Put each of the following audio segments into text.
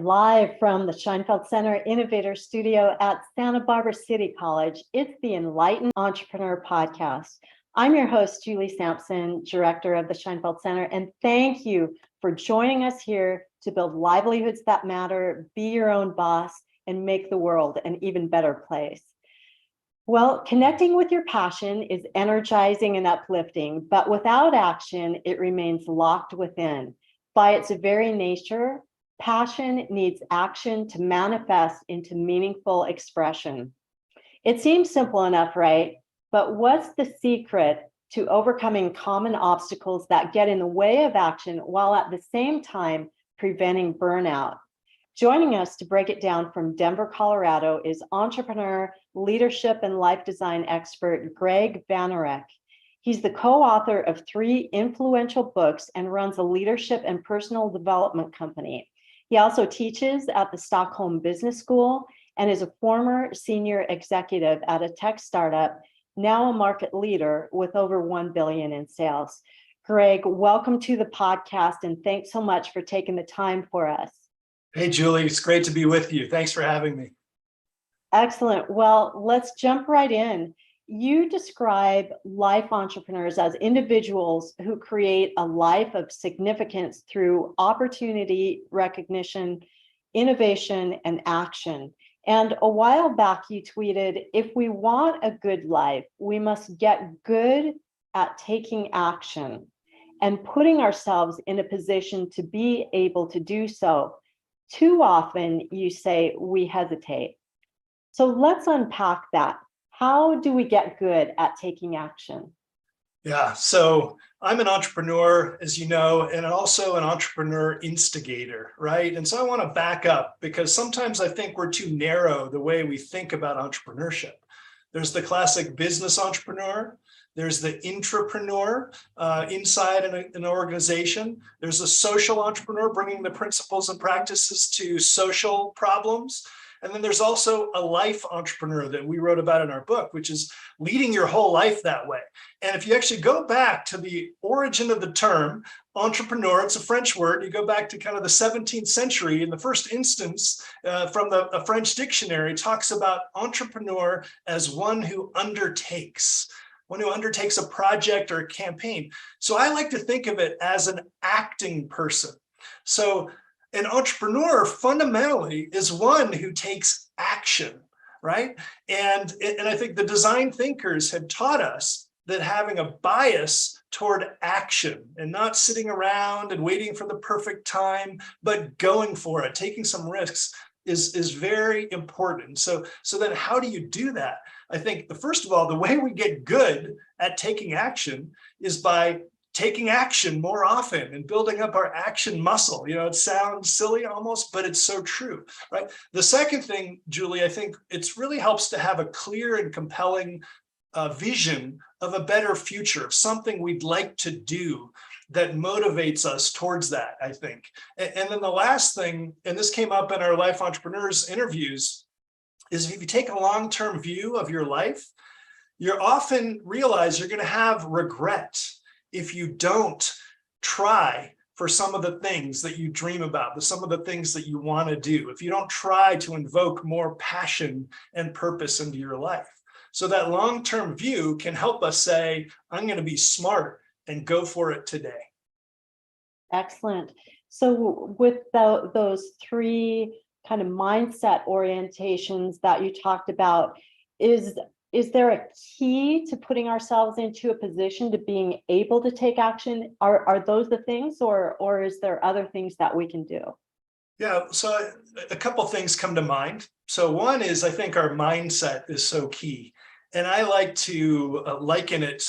Live from the Scheinfeld Center Innovator Studio at Santa Barbara City College, it's the Enlightened Entrepreneur Podcast. I'm your host, Julie Sampson, director of the Scheinfeld Center, and thank you for joining us here to build livelihoods that matter, be your own boss, and make the world an even better place. Well, connecting with your passion is energizing and uplifting, but without action, it remains locked within. By its very nature, passion needs action to manifest into meaningful expression. It seems simple enough, right? But what's the secret to overcoming common obstacles that get in the way of action while at the same time preventing burnout? Joining us to break it down from Denver, Colorado is entrepreneur, leadership, and life design expert Gregg Vanourek. He's the co-author of 3 influential books and runs a leadership and personal development company. He also teaches at the Stockholm Business School and is a former senior executive at a tech startup, now a market leader with over $1 billion in sales. Gregg, welcome to the podcast, and thanks so much for taking the time for us. Hey, Julie, it's great to be with you. Thanks for having me. Excellent. Well, let's jump right in. You describe life entrepreneurs as individuals who create a life of significance through opportunity, recognition, innovation, and action. And a while back, you tweeted, if we want a good life, we must get good at taking action and putting ourselves in a position to be able to do so. Too often, you say, we hesitate. So let's unpack that. How do we get good at taking action? Yeah, so I'm an entrepreneur, as you know, and also an entrepreneur instigator, right? And so I want to back up because sometimes I think we're too narrow the way we think about entrepreneurship. There's the classic business entrepreneur. There's the intrapreneur inside an organization. There's a social entrepreneur bringing the principles and practices to social problems. And then there's also a life entrepreneur that we wrote about in our book, which is leading your whole life that way. And if you actually go back to the origin of the term entrepreneur, it's a French word. You go back to kind of the 17th century. In the first instance from a French dictionary, talks about entrepreneur as one who undertakes a project or a campaign. So I like to think of it as an acting person. So an entrepreneur fundamentally is one who takes action, right? And I think the design thinkers have taught us that having a bias toward action and not sitting around and waiting for the perfect time, but going for it, taking some risks is very important. So then how do you do that? I think first of all, the way we get good at taking action is by taking action more often and building up our action muscle. You know, it sounds silly almost, but it's so true, right? The second thing, Julie, I think it really helps to have a clear and compelling vision of a better future, of something we'd like to do that motivates us towards that, I think. And then the last thing, and this came up in our Life Entrepreneurs interviews, is if you take a long-term view of your life, you often realize you're going to have regret if you don't try for some of the things that you dream about, some of the things that you want to do, if you don't try to invoke more passion and purpose into your life. So that long-term view can help us say, I'm going to be smart and go for it today. Excellent. So with those 3 kind of mindset orientations that you talked about, is there a key to putting ourselves into a position to being able to take action? Are those the things, or is there other things that we can do? Yeah, so a couple things come to mind. So one is, I think our mindset is so key. And I like to liken it,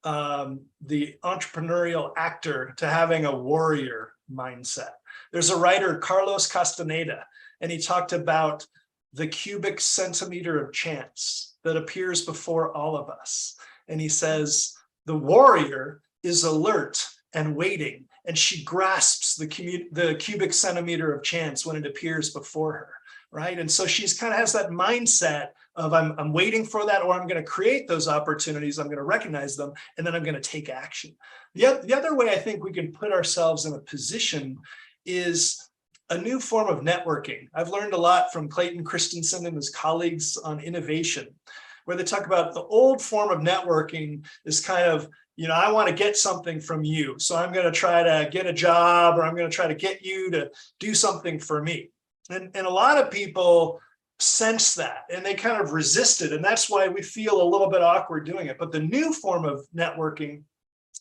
the entrepreneurial actor, to having a warrior mindset. There's a writer, Carlos Castaneda, and he talked about the cubic centimeter of chance that appears before all of us. And he says, the warrior is alert and waiting, and she grasps the cubic centimeter of chance when it appears before her, right? And so she's kind of has that mindset of I'm waiting for that, or I'm going to create those opportunities, I'm going to recognize them, and then I'm going to take action. The other way I think we can put ourselves in a position is a new form of networking. I've learned a lot from Clayton Christensen and his colleagues on innovation, where they talk about the old form of networking is kind of, I want to get something from you. So I'm going to try to get a job, or I'm going to try to get you to do something for me. And a lot of people sense that and they kind of resist it. And that's why we feel a little bit awkward doing it. But the new form of networking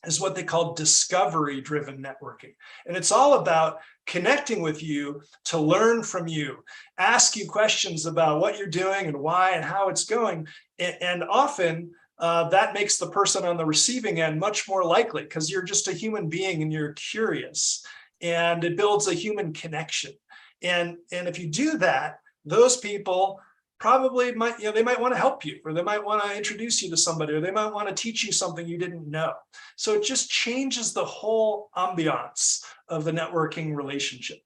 is what they call discovery-driven networking. And it's all about connecting with you to learn from you, ask you questions about what you're doing and why and how it's going. And often that makes the person on the receiving end much more likely, because you're just a human being and you're curious, and it builds a human connection. And if you do that, those people probably might, they might want to help you, or they might want to introduce you to somebody, or they might want to teach you something you didn't know. So it just changes the whole ambiance of the networking relationship.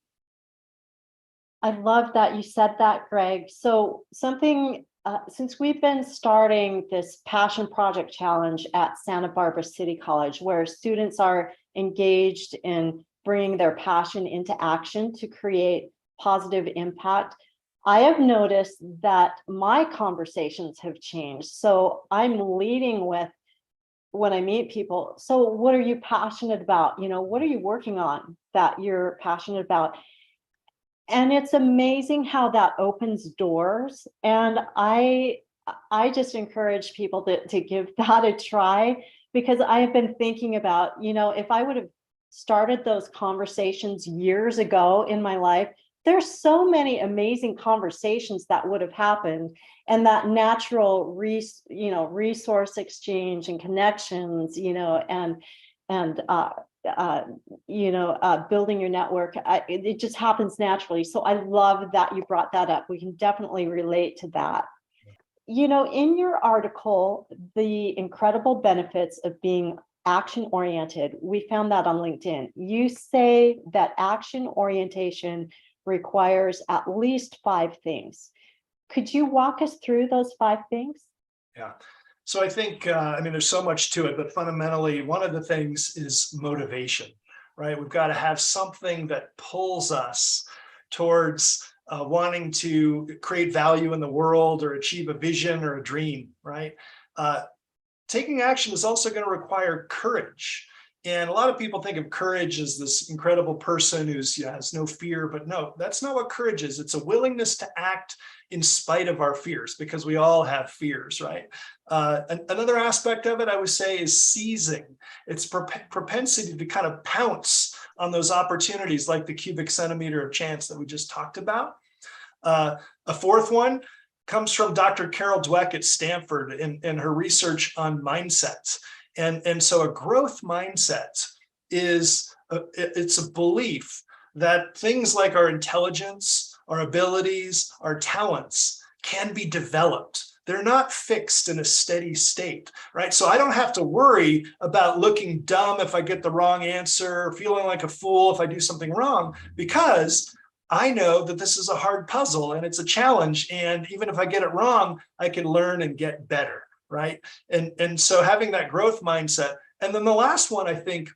I love that you said that, Greg. So something, since we've been starting this Passion Project Challenge at Santa Barbara City College, where students are engaged in bringing their passion into action to create positive impact, I have noticed that my conversations have changed. So I'm leading with, when I meet people, so what are you passionate about? What are you working on that you're passionate about? And it's amazing how that opens doors. And I just encourage people to give that a try, because I have been thinking about, if I would have started those conversations years ago in my life, there's so many amazing conversations that would have happened, and that natural resource exchange and connections, building your network, it just happens naturally. So I love that you brought that up. We can definitely relate to that. In your article, The Incredible Benefits of Being Action Oriented, we found that on LinkedIn. You say that action orientation requires at least 5 things. Could you walk us through those 5 things? Yeah. So I think, there's so much to it, but fundamentally, one of the things is motivation, right? We've got to have something that pulls us towards wanting to create value in the world, or achieve a vision or a dream, right? Taking action is also going to require courage. And a lot of people think of courage as this incredible person who's has no fear, but no, that's not what courage is. It's a willingness to act in spite of our fears, because we all have fears, right? Another aspect of it, I would say, is seizing. It's propensity to kind of pounce on those opportunities, like the cubic centimeter of chance that we just talked about. A fourth one comes from Dr. Carol Dweck at Stanford in her research on mindsets. And so a growth mindset is it's a belief that things like our intelligence, our abilities, our talents can be developed. They're not fixed in a steady state, right? So I don't have to worry about looking dumb if I get the wrong answer, or feeling like a fool if I do something wrong, because I know that this is a hard puzzle and it's a challenge. And even if I get it wrong, I can learn and get better. Right. And so having that growth mindset. And then the last one, I think,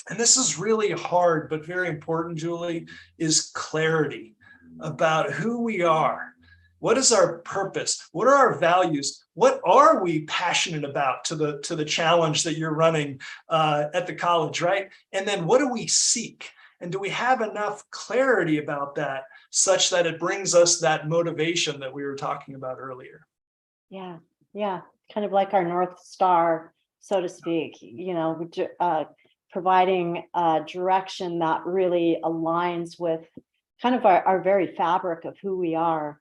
and this is really hard, but very important, Julie, is clarity about who we are. What is our purpose? What are our values? What are we passionate about to the challenge that you're running at the college, right? And then what do we seek? And do we have enough clarity about that such that it brings us that motivation that we were talking about earlier? Yeah. Kind of like our North Star, so to speak, providing a direction that really aligns with kind of our very fabric of who we are.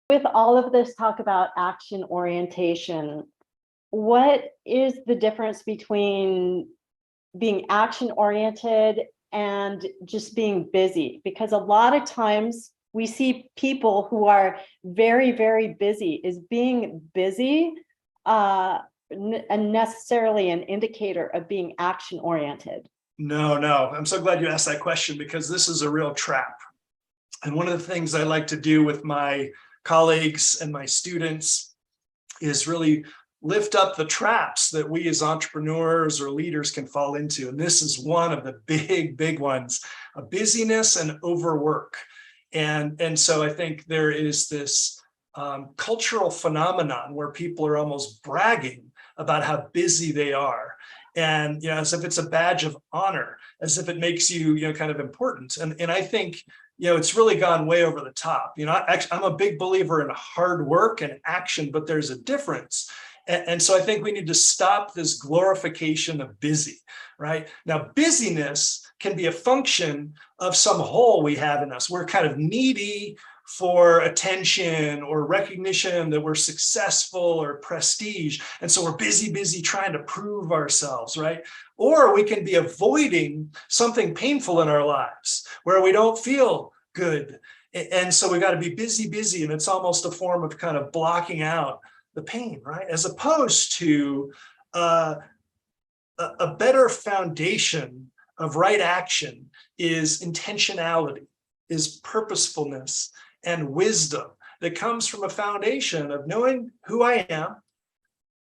With all of this talk about action orientation, what is the difference between being action oriented and just being busy? Because a lot of times we see people who are very, very busy. Is being busy necessarily an indicator of being action oriented? No. I'm so glad you asked that question, because this is a real trap. And one of the things I like to do with my colleagues and my students is really lift up the traps that we as entrepreneurs or leaders can fall into. And this is one of the big ones: busyness and overwork. And so I think there is this cultural phenomenon where people are almost bragging about how busy they are. And, as if it's a badge of honor, as if it makes you, kind of important. And I think, it's really gone way over the top. I'm a big believer in hard work and action, but there's a difference. And so I think we need to stop this glorification of busy, right? Now, busyness can be a function of some hole we have in us. We're kind of needy for attention or recognition that we're successful or prestige. And so we're busy trying to prove ourselves, right? Or we can be avoiding something painful in our lives where we don't feel good. And so we got to be busy. And it's almost a form of kind of blocking out the pain, right? As opposed to a better foundation of right action is intentionality, is purposefulness, and wisdom that comes from a foundation of knowing who I am,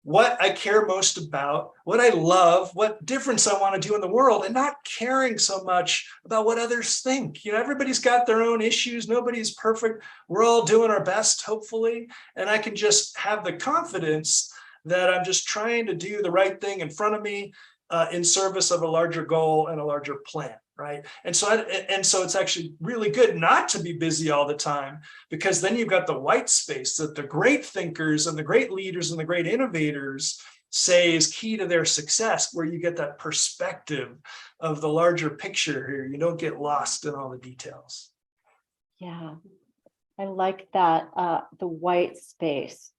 what I care most about, what I love, what difference I want to do in the world, and not caring so much about what others think. Everybody's got their own issues. Nobody's perfect. We're all doing our best, hopefully. And I can just have the confidence that I'm just trying to do the right thing in front of me in service of a larger goal and a larger plan. Right. And so it's actually really good not to be busy all the time, because then you've got the white space that the great thinkers and the great leaders and the great innovators say is key to their success, where you get that perspective of the larger picture here. You don't get lost in all the details. Yeah, I like that. The white space,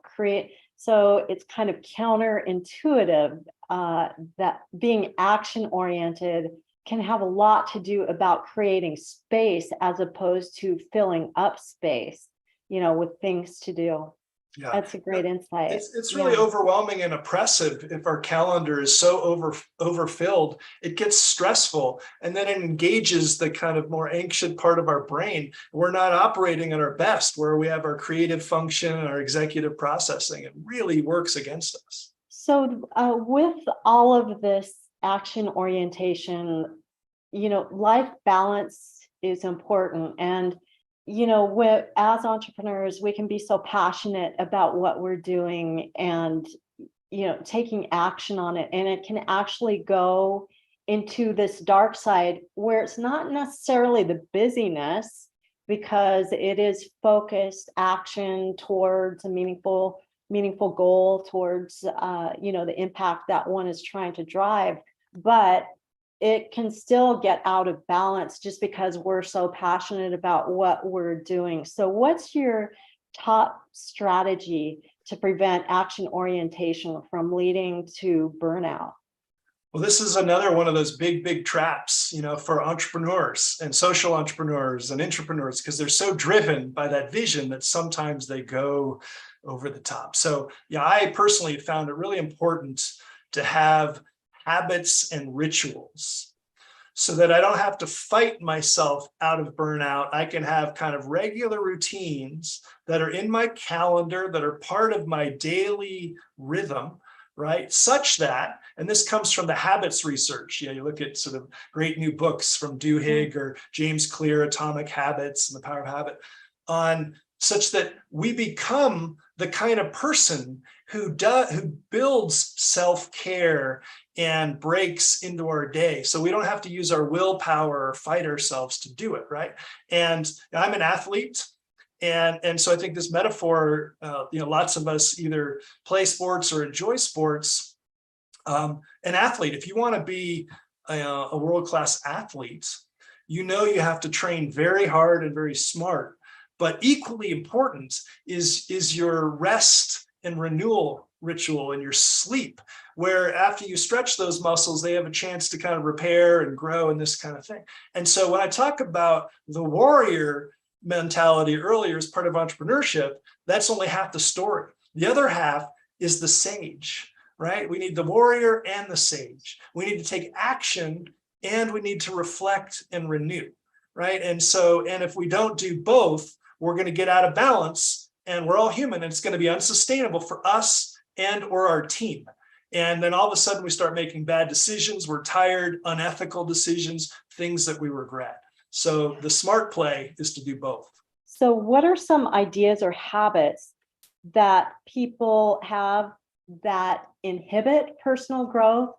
create. So it's kind of counterintuitive that being action oriented can have a lot to do about creating space as opposed to filling up space, with things to do. Yeah, that's a great insight. It's really overwhelming and oppressive if our calendar is so overfilled. It gets stressful, and then it engages the kind of more anxious part of our brain. We're not operating at our best, where we have our creative function and our executive processing. It really works against us. So with all of this action orientation, life balance is important. And, as entrepreneurs, we can be so passionate about what we're doing and, taking action on it. And it can actually go into this dark side where it's not necessarily the busyness, because it is focused action towards a meaningful goal, towards the impact that one is trying to drive. But it can still get out of balance just because we're so passionate about what we're doing. So what's your top strategy to prevent action orientation from leading to burnout? Well, this is another one of those big traps, for entrepreneurs and social entrepreneurs and intrapreneurs, because they're so driven by that vision that sometimes they go over the top. So I personally found it really important to have habits and rituals so that I don't have to fight myself out of burnout. I can have kind of regular routines that are in my calendar, that are part of my daily rhythm, right? Such that, and this comes from the habits research. You look at sort of great new books from Duhigg or James Clear, Atomic Habits and the Power of Habit, on such that we become the kind of person who builds self-care and breaks into our day. So we don't have to use our willpower or fight ourselves to do it, right? And I'm an athlete. And so I think this metaphor, lots of us either play sports or enjoy sports. An athlete, if you want to be a world-class athlete, you have to train very hard and very smart. But equally important is your rest and renewal ritual and your sleep, where after you stretch those muscles, they have a chance to kind of repair and grow and this kind of thing. And so when I talk about the warrior mentality earlier as part of entrepreneurship, that's only half the story. The other half is the sage, right? We need the warrior and the sage. We need to take action, and we need to reflect and renew, right? And if we don't do both, we're going to get out of balance, and we're all human, and it's going to be unsustainable for us and or our team. And then all of a sudden we start making bad decisions. We're tired, unethical decisions, things that we regret. So the smart play is to do both. So what are some ideas or habits that people have that inhibit personal growth?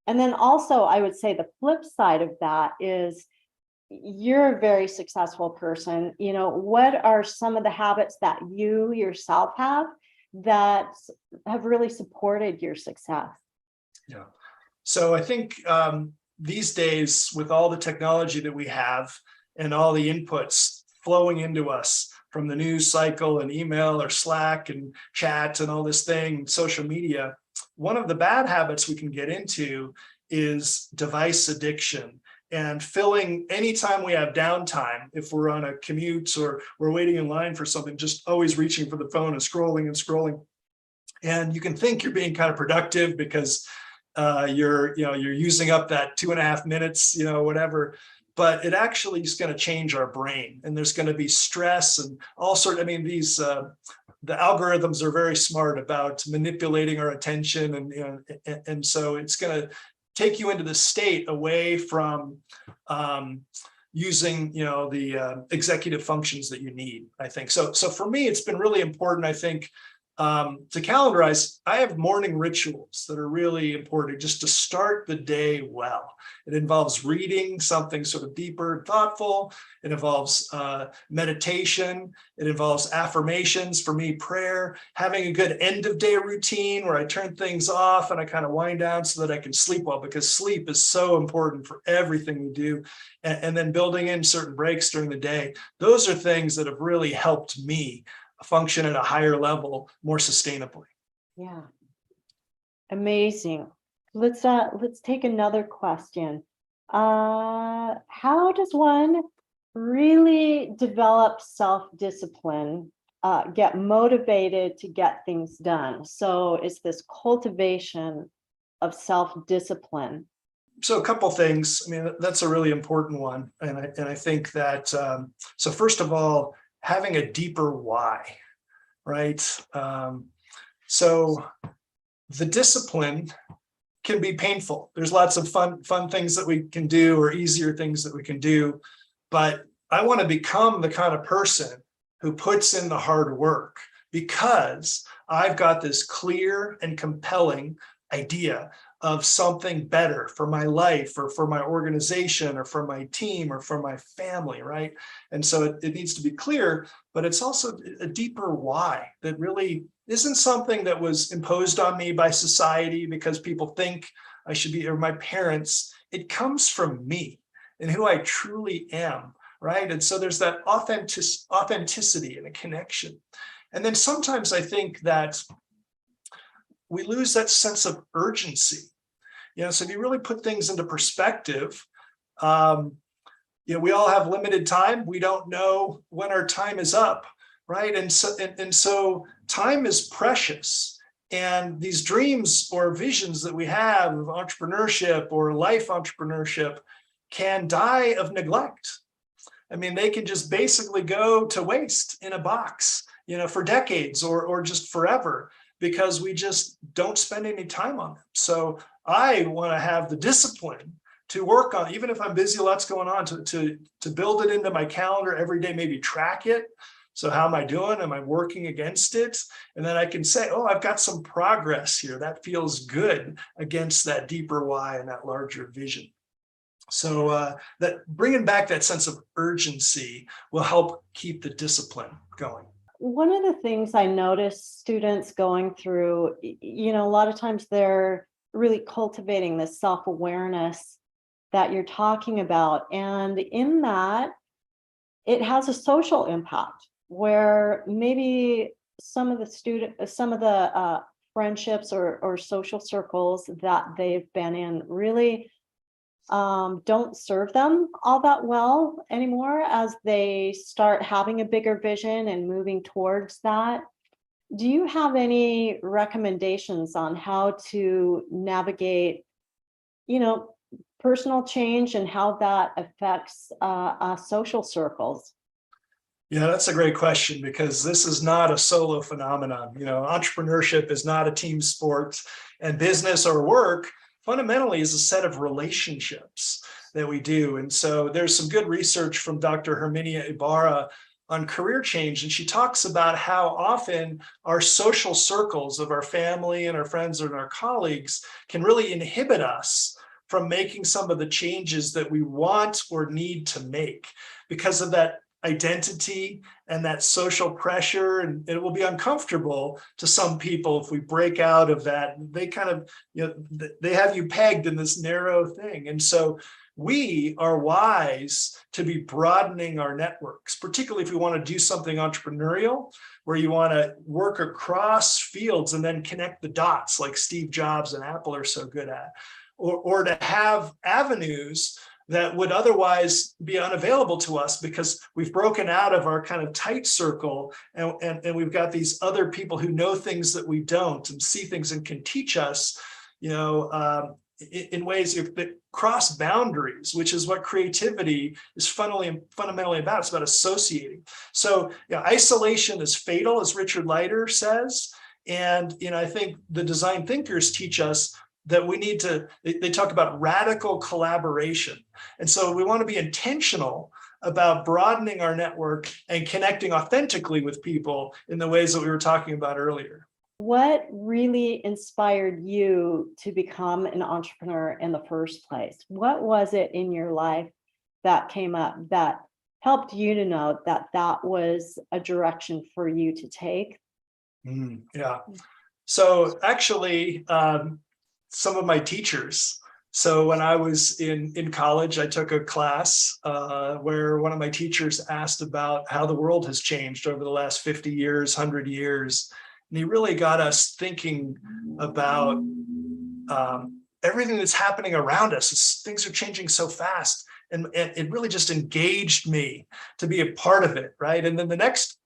And then also, I would say the flip side of that is you're a very successful person. What are some of the habits that you yourself have that have really supported your success? Yeah. So I think these days, with all the technology that we have and all the inputs flowing into us from the news cycle and email or Slack and chat and all this thing, social media, one of the bad habits we can get into is device addiction and filling anytime we have downtime. If we're on a commute or we're waiting in line for something, just always reaching for the phone and scrolling and scrolling. And you can think you're being kind of productive because you're using up that 2.5 minutes, whatever, but it actually is going to change our brain, and there's going to be stress and all sorts. I mean, these the algorithms are very smart about manipulating our attention, and so it's going to take you into the state away from using the executive functions that you need, I think. So for me, it's been really important, I think, to calendarize. I have morning rituals that are really important just to start the day well. It involves reading something sort of deeper and thoughtful. It involves meditation. It involves affirmations, for me, prayer, having a good end of day routine where I turn things off and I kind of wind down so that I can sleep well, because sleep is so important for everything we do. And then building in certain breaks during the day. Those are things that have really helped me function at a higher level more sustainably. Yeah. Amazing. Let's take another question. How does one really develop self-discipline, get motivated to get things done? So it's this cultivation of self-discipline. So a couple things. I mean, that's a really important one. And I think that, so first of all, having a deeper why, right? So the discipline can be painful. There's lots of fun things that we can do, or easier things that we can do. But I want to become the kind of person who puts in the hard work, because I've got this clear and compelling idea of something better for my life, or for my organization, or for my team, or for my family, right? And so it needs to be clear, but it's also a deeper why that really isn't something that was imposed on me by society because people think I should be, or my parents. It comes from me and who I truly am, right? And so there's that authenticity and a connection. And then sometimes I think that we lose that sense of urgency. So if you really put things into perspective, we all have limited time. We don't know when our time is up, right? And so time is precious. And these dreams or visions that we have of entrepreneurship or life entrepreneurship can die of neglect. I mean, they can just basically go to waste in a box, for decades or just forever, because we just don't spend any time on them. So I want to have the discipline to work on, even if I'm busy, lots going on, to build it into my calendar every day, maybe track it. So how am I doing? Am I working against it? And then I can say, oh, I've got some progress here. That feels good against that deeper why and that larger vision. So that bringing back that sense of urgency will help keep the discipline going. One of the things I notice students going through, a lot of times they're really cultivating this self-awareness that you're talking about. And in that, it has a social impact where maybe some of the friendships or social circles that they've been in really don't serve them all that well anymore as they start having a bigger vision and moving towards that. Do you have any recommendations on how to navigate, personal change and how that affects social circles? Yeah, that's a great question, because this is not a solo phenomenon. Entrepreneurship is not a team sport, and business or work fundamentally is a set of relationships. that we do. And so there's some good research from Dr. Herminia Ibarra on career change. And she talks about how often our social circles of our family and our friends and our colleagues can really inhibit us from making some of the changes that we want or need to make because of that identity and that social pressure. And it will be uncomfortable to some people if we break out of that. They kind of, they have you pegged in this narrow thing. And so we are wise to be broadening our networks, particularly if we want to do something entrepreneurial, where you want to work across fields and then connect the dots like Steve Jobs and Apple are so good at, or to have avenues that would otherwise be unavailable to us because we've broken out of our kind of tight circle and we've got these other people who know things that we don't and see things and can teach us, in ways that cross boundaries, which is what creativity is fundamentally about. It's about associating. So isolation is fatal, as Richard Leider says. And I think the design thinkers teach us that we need to, they talk about radical collaboration. And so we want to be intentional about broadening our network and connecting authentically with people in the ways that we were talking about earlier. What really inspired you to become an entrepreneur in the first place? What was it in your life that came up that helped you to know that that was a direction for you to take? Yeah. So actually, some of my teachers. So when I was in college, I took a class where one of my teachers asked about how the world has changed over the last 50 years, 100 years. And he really got us thinking about everything that's happening around us. Things are changing so fast. And it really just engaged me to be a part of it, right? And then the next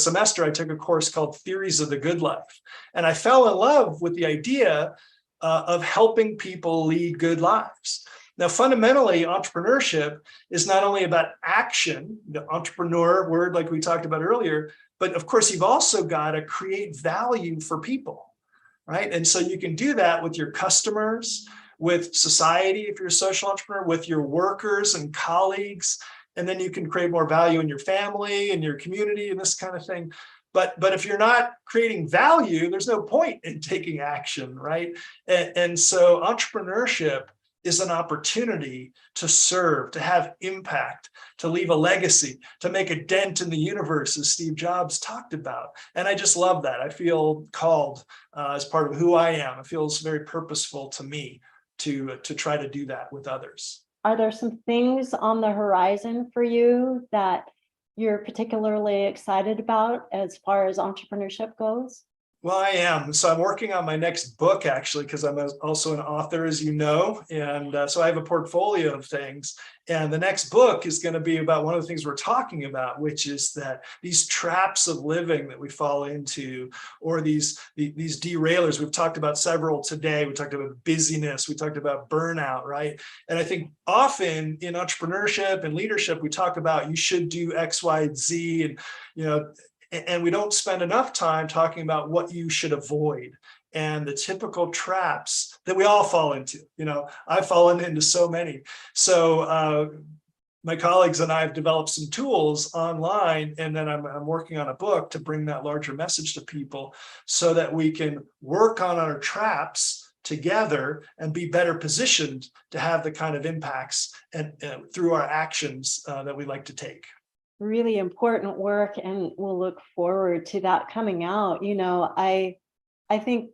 semester, I took a course called Theories of the Good Life. And I fell in love with the idea of helping people lead good lives. Now, fundamentally, entrepreneurship is not only about action, the entrepreneur word like we talked about earlier, but of course, you've also got to create value for people, right? And so you can do that with your customers, with society, if you're a social entrepreneur, with your workers and colleagues, and then you can create more value in your family and your community and this kind of thing. But if you're not creating value, there's no point in taking action, right? And so entrepreneurship is an opportunity to serve, to have impact, to leave a legacy, to make a dent in the universe, as Steve Jobs talked about. And I just love that. I feel called as part of who I am. It feels very purposeful to me to try to do that with others. Are there some things on the horizon for you that you're particularly excited about as far as entrepreneurship goes? Well, I am. So I'm working on my next book, actually, because I'm also an author, as you know. And so I have a portfolio of things. And the next book is going to be about one of the things we're talking about, which is that these traps of living that we fall into, or these derailers. We've talked about several today. We talked about busyness. We talked about burnout, right? And I think often in entrepreneurship and leadership, we talk about you should do X, Y, and Z, and we don't spend enough time talking about what you should avoid and the typical traps that we all fall into. I've fallen into so many. So my colleagues and I have developed some tools online, and then I'm working on a book to bring that larger message to people so that we can work on our traps together and be better positioned to have the kind of impacts and through our actions that we like to take. Really important work, and we'll look forward to that coming out. I think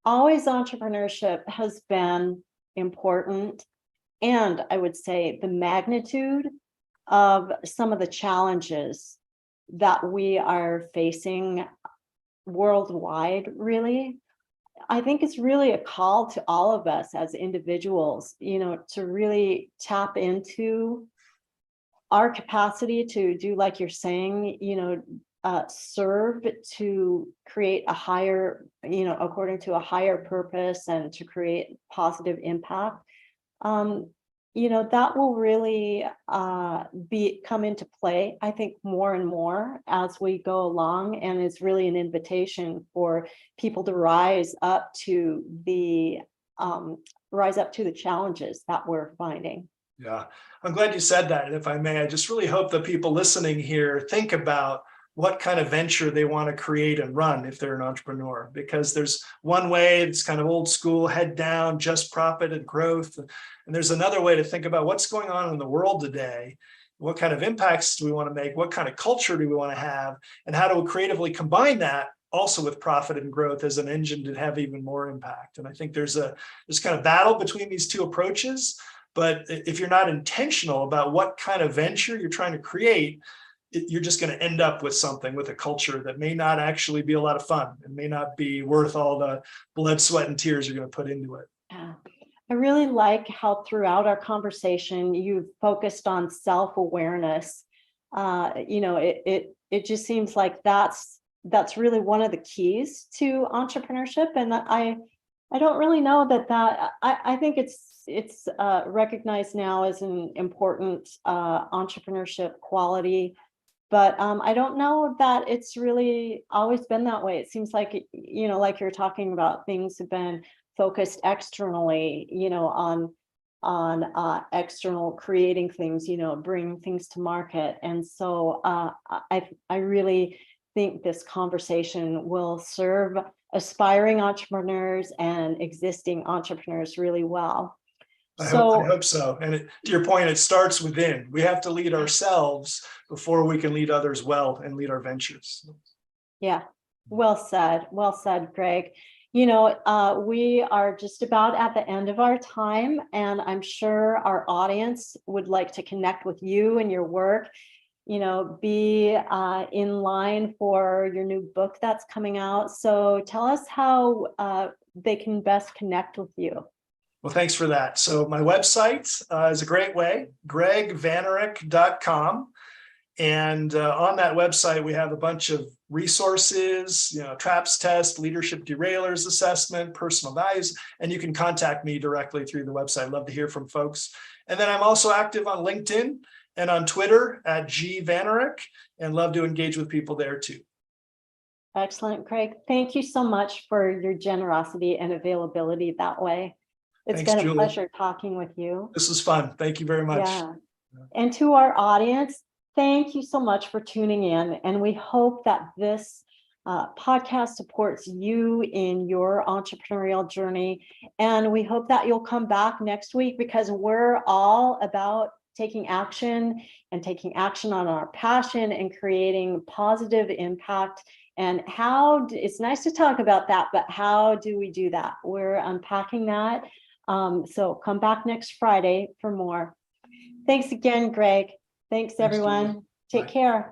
always entrepreneurship has been important, and I would say the magnitude of some of the challenges that we are facing worldwide, really, I think it's really a call to all of us as individuals, to really tap into our capacity to do, like you're saying, serve to create a higher, according to a higher purpose, and to create positive impact. That will really come into play, I think, more and more as we go along, and it's really an invitation for people to rise up to the rise up to the challenges that we're finding. Yeah, I'm glad you said that. And if I may, I just really hope that people listening here think about what kind of venture they want to create and run if they're an entrepreneur, because there's one way it's kind of old school, head down, just profit and growth. And there's another way to think about what's going on in the world today. What kind of impacts do we want to make? What kind of culture do we want to have? And how do we creatively combine that also with profit and growth as an engine to have even more impact? And I think there's kind of battle between these two approaches. But if you're not intentional about what kind of venture you're trying to create, you're just going to end up with something, with a culture that may not actually be a lot of fun and may not be worth all the blood, sweat, and tears you're going to put into it. Yeah. I really like how throughout our conversation, you've focused on self-awareness. It just seems like that's really one of the keys to entrepreneurship. And I don't really know that I think it's recognized now as an important entrepreneurship quality, but I don't know that it's really always been that way. It seems like, like you're talking about, things have been focused externally, on external creating things, bringing things to market. And so I really think this conversation will serve aspiring entrepreneurs and existing entrepreneurs really well. I hope so. And to your point, it starts within. We have to lead ourselves before we can lead others well and lead our ventures. Yeah, well said, Gregg. We are just about at the end of our time, and I'm sure our audience would like to connect with you and your work, be in line for your new book that's coming out. So tell us how they can best connect with you. Well, thanks for that. So my website is a great way, greggvanourek.com. And on that website, we have a bunch of resources, TRAPS test, leadership derailers assessment, personal values, and you can contact me directly through the website. I'd love to hear from folks. And then I'm also active on LinkedIn and on Twitter at @gvanourek, and love to engage with people there too. Excellent, Gregg. Thank you so much for your generosity and availability that way. It's Thanks, been a Julie. pleasure talking with you. This was fun. Thank you very much. Yeah. And to our audience, thank you so much for tuning in. And we hope that this podcast supports you in your entrepreneurial journey. And we hope that you'll come back next week, because we're all about taking action on our passion and creating positive impact. And it's nice to talk about that, but how do we do that? We're unpacking that. So come back next Friday for more. Thanks again, Gregg. Thanks, everyone. Take care.